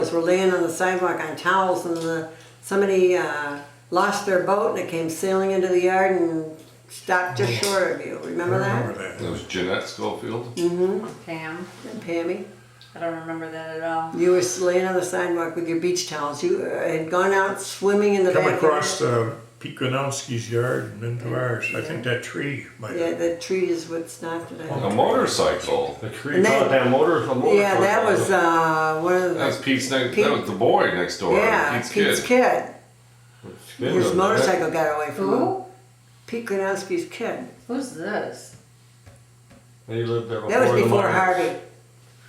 us were laying on the sidewalk on towels, and somebody lost their boat, and it came sailing into the yard and stopped just short of you. Remember I that? remember It that. was Jeanette Schofield. Mm-hmm. Pam. And Pammy, I don't remember that at all. you were laying on the sidewalk with your beach towels. You had gone out swimming in the Come backyard. across Pete Gronowski's yard and into ours. I think that tree might Yeah, have. the tree is what stopped it. I A think. motorcycle. The tree And caught then- that motor. Yeah, that was one of That was the. Pete's next. Pete- That was the boy next door. Yeah, Pete's Pete's kid. kid. His motorcycle got away from him. Who? Pete Gronowski's kid. Who's this? He lived there That was the before mine. Harvey.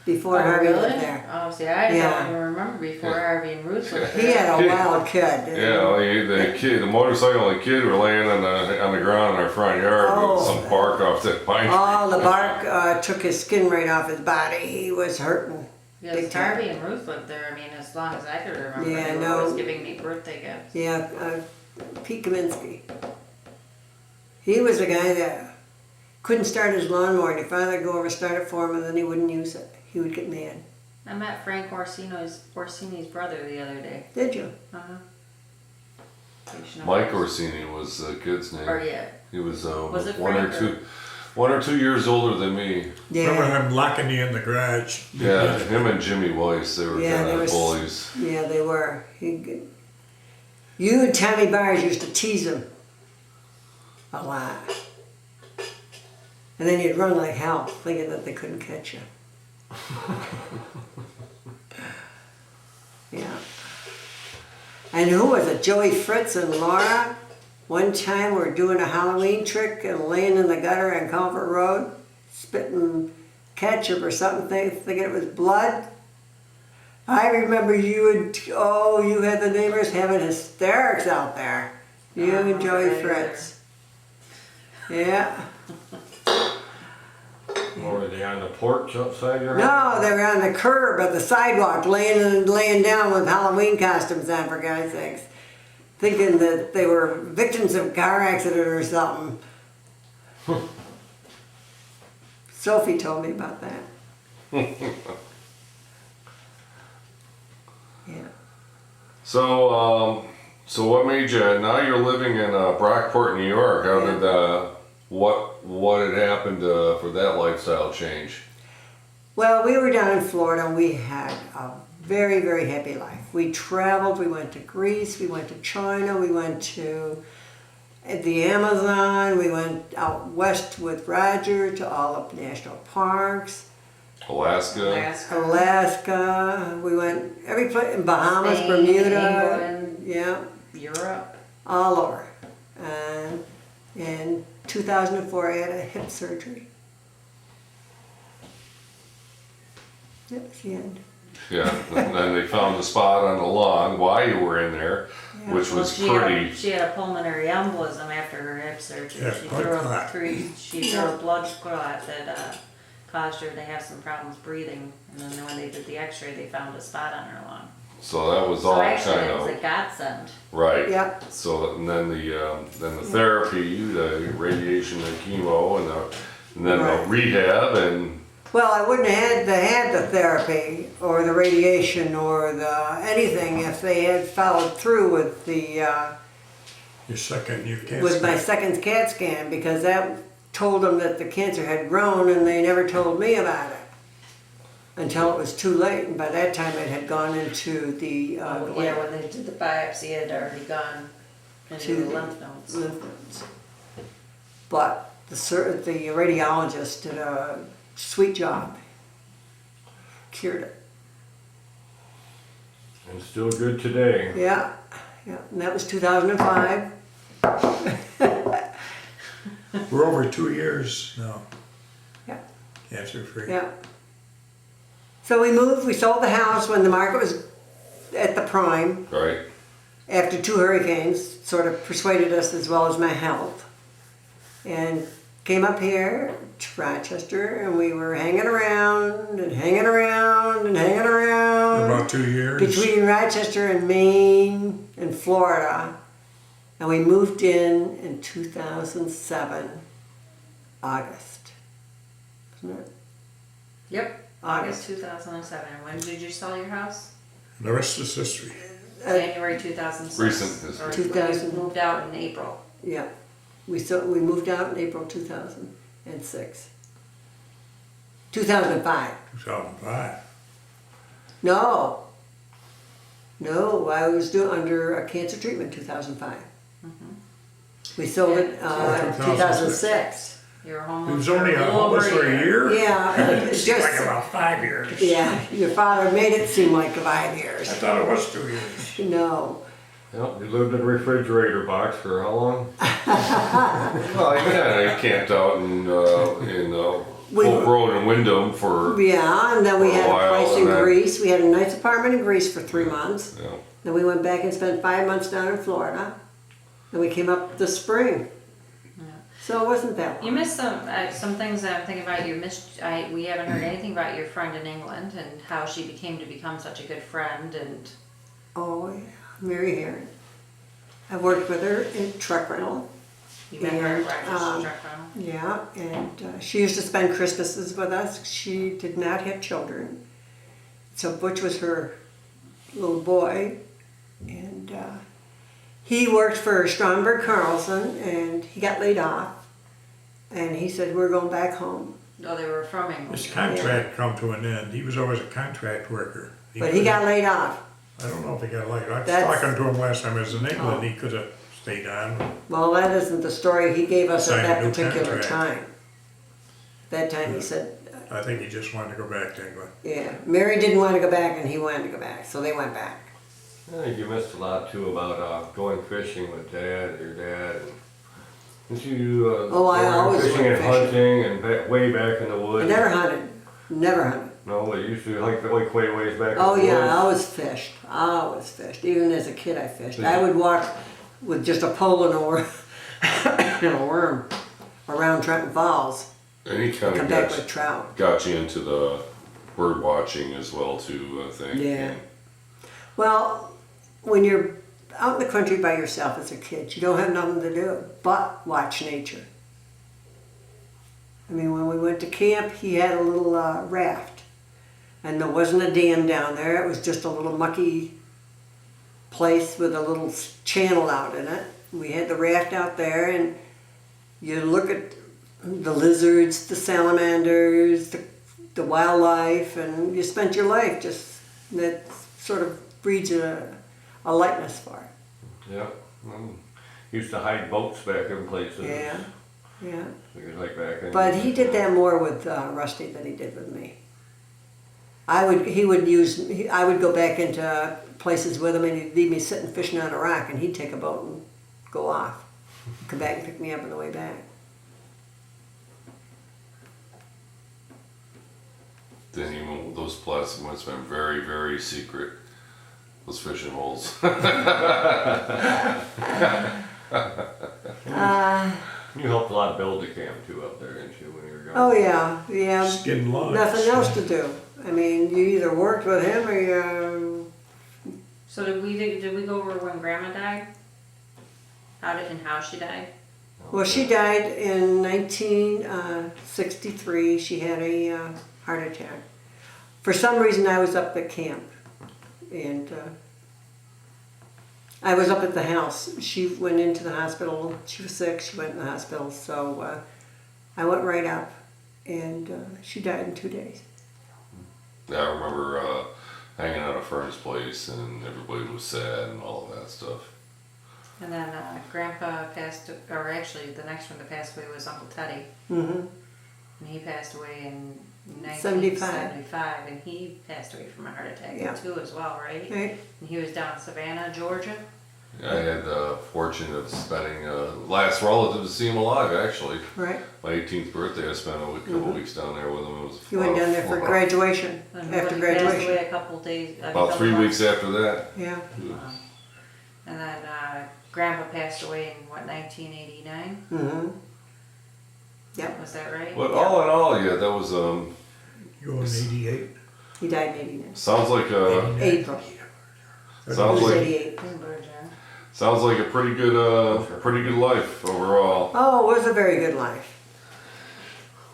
Before Oh, Harvey really? lived there. Oh, see, I Yeah. don't even remember before Yeah. Harvey and Ruth lived He there. had a wild kid. Yeah, well, the motorcycle and the kid were laying on the ground in our front yard Oh. with some bark off that pine. All the bark took his skin right off his body. He was hurting. Yes, Big time. Harvey and Ruth lived there, I mean, as long as I could remember. Yeah, They were no. always giving me birthday gifts. Yeah, Pete Kaminsky. He was a guy that couldn't start his lawnmower, and your father would go over and start it for him, and then he wouldn't use it. He would get mad. I met Frank Orsini's brother the other day. Did you? Uh-huh. You should know Mike him. Orsini was the kid's name. Or yeah. He was, Was it one or Frank or- 2 years older than me. Remember Yeah. him locking you in the garage? Yeah, him and Jimmy Weiss, they were Yeah, kind they of were bullies. Yeah, they were. You and Tommy Byers used to tease him a lot. And then you'd run like hell, thinking that they couldn't catch you. Yeah. And who was it? Joey Fritz and Laura? One time we were doing a Halloween trick and laying in the gutter on Culver Road, spitting ketchup or something, thinking it was blood. I remember you had the neighbors having hysterics out there. You I don't and Joey remember that Fritz. Yeah. Or were they on the porch outside your No, house? they were on the curb of the sidewalk, laying down with Halloween costumes on, for God's sakes, thinking that they were victims of a car accident or something. Sophie told me about that. Yeah. So what made you, now you're living in Brockport, New York. How did, what had happened for that lifestyle change? Well, we were down in Florida and we had a very, very happy life. We traveled, we went to Greece, we went to China, we went to the Amazon, we went out west with Roger to all of national parks, Alaska? Alaska, we went every place, in Bahamas, Spain, Bermuda, England. yeah, Europe. all over. And in 2004 I had a hip surgery. That was the end. Yeah, and then they found the spot on the lawn while you were in there, Yeah. which Well, was she pretty. Had, she had a pulmonary embolism after her hip surgery. Yeah, she blood drew clot. a blood clot that caused her to have some problems breathing. And then when they did the X-ray, they found a spot on her lung. So that was So all actually, kind it was a of godsend. right. Yeah. So and then the therapy, the radiation, the chemo, and then Right. the rehab, and Well, I wouldn't have had the therapy or the radiation or the anything if they had followed through with the You can't. with my second CAT scan, because that told them that the cancer had grown, and they never told me about it until it was too late. And by that time, it had gone into the Yeah, when they did the biopsy, it had already gone into To the the- lymph nodes. lymph nodes. But the radiologist did a sweet job. Cured it. And still good today. Yeah, yeah. And that was 2005. We're over 2 years now, Yeah. cancer free. Yeah. So we moved, we sold the house when the market was at the prime, right. after 2 hurricanes, sort of persuaded us as well as my health. And came up here to Rochester, and we were hanging around and hanging around and hanging For around about 2 years. between Rochester and Maine and Florida. And we moved in 2007, August. Isn't it? Yep. August. August 2007. When did you sell your house? The rest is history. January 2006. Recent history. Or 2000. we moved out in April. Yeah, we moved out in April 2006. 2005. 2005. No. No, I was under a cancer treatment 2005. We sold it Yeah. 2006. You were home. He was for only a little homeless over for a year? Yeah, It it's seemed like just, about 5 years. yeah, your father made it seem like 5 I years. thought it was 2 years. No. Yep, you lived in a refrigerator box for how long? Well, you camped out in We- Hope Road in Wyndham for, Yeah, and then we For a had a while, place in and then- Greece. We had a nice apartment in Greece for 3 months. you know, Then we went back and spent 5 months down in Florida. Then we came up this spring. So it wasn't that You long. missed some things that I'm thinking about. You missed. We haven't heard anything about your friend in England and how she become such a good friend. And Oh, yeah, Mary Herron. I worked with her in truck rental. you met her at And, breakfast um, truck rental. Yeah, and she used to spend Christmases with us. She did not have children. So Butch was her little boy. And he worked for Stromberg Carlson and he got laid off. And he said, we're going back home. Oh, they were from England. His contract come to an end. He was always a contract worker. But he got laid off. I don't know if he got laid. I was That's- talking to him last time I was in England. Oh. He could have stayed on. Well, that isn't the story he gave us at Signed a that new particular contract. time. That time he said, I think he just wanted to go back to England. yeah, Mary didn't want to go back and he wanted to go back, so they went back. I think you missed a lot too about going fishing with your dad. Didn't you Oh, I go always fishing went and fishing. hunting and way back in the I woods? never hunted, never hunted. No, but you used to like way ways back in Oh the woods. yeah, I always fished. I always fished. Even as a kid, I fished. I would walk with just a pole and a worm, and a worm around Trenton Falls. and he kind Come of back with trout. got you into the bird watching as well too, I think. Yeah. Well, when you're out in the country by yourself as a kid, you don't have nothing to do but watch nature. I mean, when we went to camp, he had a little raft, and there wasn't a dam down there. It was just a little mucky place with a little channel out in it. We had the raft out there, and you look at the lizards, the salamanders, the wildlife, and you spent your life just, that sort of breeds a lightness for it. Yep. Used to hide boats back in places. Yeah, yeah. Because like back in. But he did that more with Rusty than he did with me. I would go back into places with him and he'd leave me sitting fishing on a rock and he'd take a boat and go off. Come back and pick me up on the way back. Then even those places must have been very, very secret. Those fishing holes. You helped a lot build the camp too up there, didn't you, when you were young? Oh yeah, yeah. Skin logs. Nothing else to do. I mean, you either worked with him or you. So did we go over when Grandma died? How she died? Well, she died in 1963. She had a heart attack. For some reason, I was up at camp, and I was up at the house. She went into the hospital. She was sick. She went in the hospital. So I went right up, and she died in 2 days. Yeah, I remember hanging out at Fern's place and everybody was sad and all of that stuff. And then Grandpa passed, or actually the next one that passed away was Uncle Teddy. Mm-hmm. And he passed away in 75. 1975, and he passed away from a heart attack Yeah. too as well, right? Right. And he was down in Savannah, Georgia. I had the fortune of spending last relative to see him alive actually. Right. My 18th birthday, I spent a couple weeks down there with him. It was You went down there for graduation. And After he passed graduation. away a couple days. About 3 weeks after that. Yeah. And then Grandpa passed away in what, 1989? Mm-hmm. Yep. Was that right? But all in all, yeah, that was You were in 88? He died in 89. sounds like a April. He sounds was like 88. In Georgia. sounds like a pretty good life overall. Oh, it was a very good life.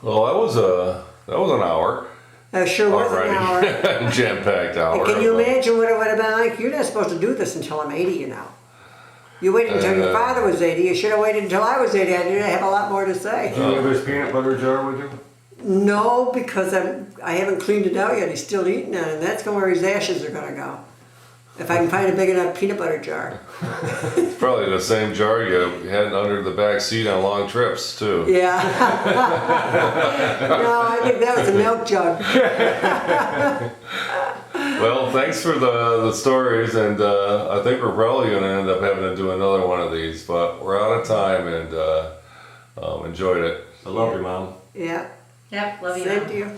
Well, that was an hour. It sure was an hour. already. Jam-packed hour. Can you but- imagine what it would have been like? You're not supposed to do this until I'm 80, you know. You waited until your father was 80. You should have waited until I was 80. I didn't have a lot more to say. Do you have his peanut butter jar with you? No, because I haven't cleaned it out yet. He's still eating it, and that's where his ashes are gonna go. If I can find a big enough peanut butter jar. It's probably the same jar you had under the back seat on long trips too. Yeah. No, I think that was a milk jug. Well, thanks for the stories, and I think we're probably going to end up having to do another one of these, but we're out of time, and enjoyed it. I love you, Mom. Yeah. Yep, love you. Same Mom. to you.